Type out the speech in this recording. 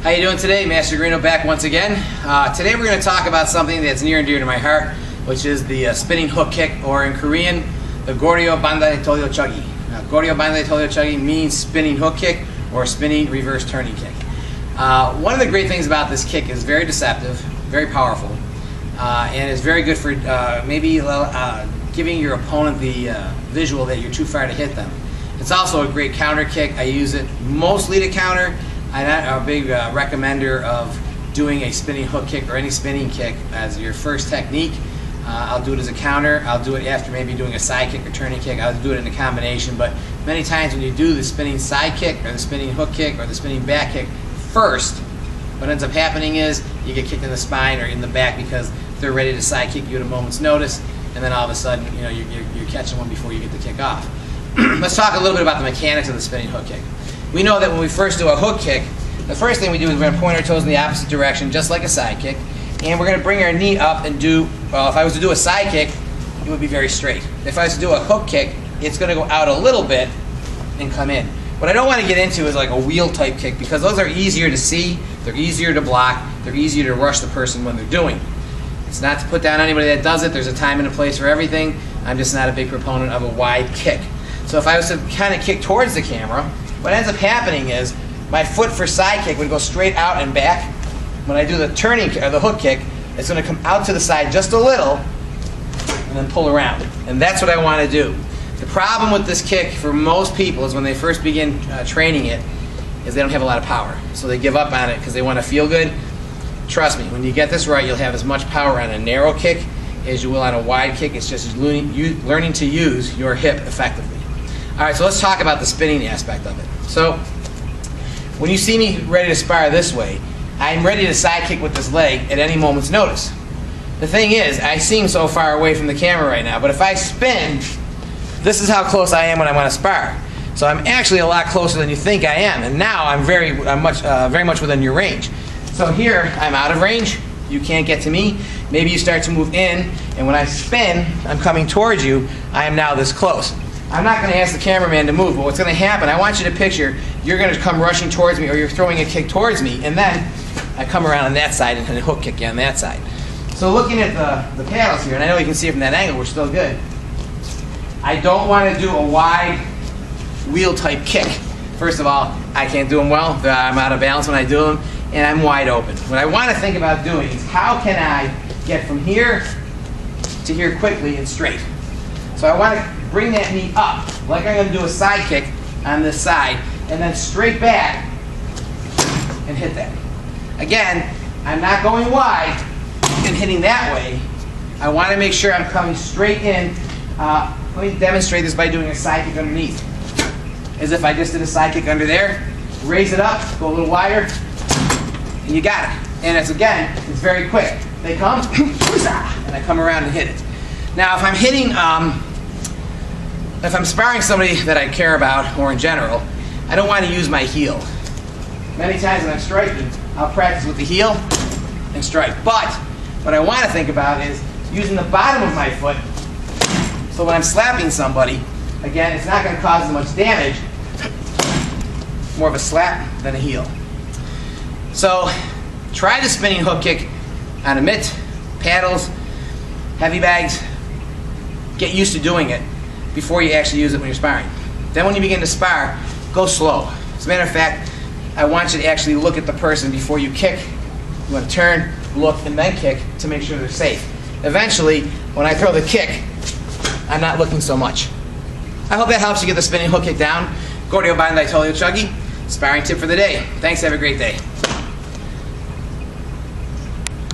How you doing today? Master Gorino back once again. Today we're going to talk about something that's near and dear to my heart, which is the spinning hook kick, or in Korean, the Gorino bandai tolyo chuggi. Gorino bandai tolyo chuggi means spinning hook kick or spinning reverse turning kick. One of the great things about this kick is very deceptive, very powerful, and is very good for maybe giving your opponent the visual that you're too far to hit them. It's also a great counter kick. I use it mostly to counter. I'm not a big recommender of doing a spinning hook kick or any spinning kick as your first technique. I'll do it as a counter. I'll do it after maybe doing a side kick or turning kick. I'll do it in a combination, but many times when you do the spinning side kick or the spinning hook kick or the spinning back kick first, what ends up happening is you get kicked in the spine or in the back because they're ready to side kick you at a moment's notice, and then all of a sudden you're catching one before you get the kick off. Let's talk a little bit about the mechanics of the spinning hook kick. We know that when we first do a hook kick, the first thing we do is we're going to point our toes in the opposite direction, just like a side kick, and we're going to bring our knee up and do, well, if I was to do a side kick, it would be very straight. If I was to do a hook kick, it's going to go out a little bit and come in. What I don't want to get into is like a wheel type kick, because those are easier to see, they're easier to block, they're easier to rush the person when they're doing. It's not to put down anybody that does it. There's a time and a place for everything. I'm just not a big proponent of a wide kick. So if I was to kind of kick towards the camera, what ends up happening is my foot for side kick would go straight out and back. When I do the turning or the hook kick, it's going to come out to the side just a little and then pull around. And that's what I want to do. The problem with this kick for most people is when they first begin training it is they don't have a lot of power. So they give up on it because they want to feel good. Trust me, when you get this right, you'll have as much power on a narrow kick as you will on a wide kick. It's just learning to use your hip effectively. Alright, so let's talk about the spinning aspect of it. So, when you see me ready to spar this way, I'm ready to side kick with this leg at any moment's notice. The thing is, I seem so far away from the camera right now, but if I spin, this is how close I am when I want to spar. So I'm actually a lot closer than you think I am, and now I'm very much within your range. So here, I'm out of range, you can't get to me. Maybe you start to move in, and when I spin, I'm coming towards you, I am now this close. I'm not going to ask the cameraman to move, but what's going to happen, I want you to picture you're going to come rushing towards me, or you're throwing a kick towards me, and then I come around on that side and hook kick you on that side. So looking at the paddles here, and I know you can see it from that angle, we're still good. I don't want to do a wide wheel type kick. First of all, I can't do them well. I'm out of balance when I do them, and I'm wide open. What I want to think about doing is how can I get from here to here quickly and straight. So I want to bring that knee up, like I'm going to do a side kick on this side, and then straight back and hit that. Again, I'm not going wide and hitting that way. I want to make sure I'm coming straight in. Let me demonstrate this by doing a side kick underneath. As if I just did a side kick under there, raise it up, go a little wider, and you got it. And it's very quick. They come, and I come around and hit it. Now if I'm hitting, if I'm sparring somebody that I care about, or in general, I don't want to use my heel. Many times when I'm striking, I'll practice with the heel and strike. But what I want to think about is using the bottom of my foot, so when I'm slapping somebody, again, it's not going to cause as much damage, more of a slap than a heel. So try the spinning hook kick on a mitt, paddles, heavy bags. Get used to doing it before you actually use it when you're sparring. Then when you begin to spar, go slow. As a matter of fact, I want you to actually look at the person before you kick. You want to turn, look, and then kick to make sure they're safe. Eventually, when I throw the kick, I'm not looking so much. I hope that helps you get the spinning hook kick down. Gorino bandai tolyo chuggi, sparring tip for the day. Thanks, have a great day.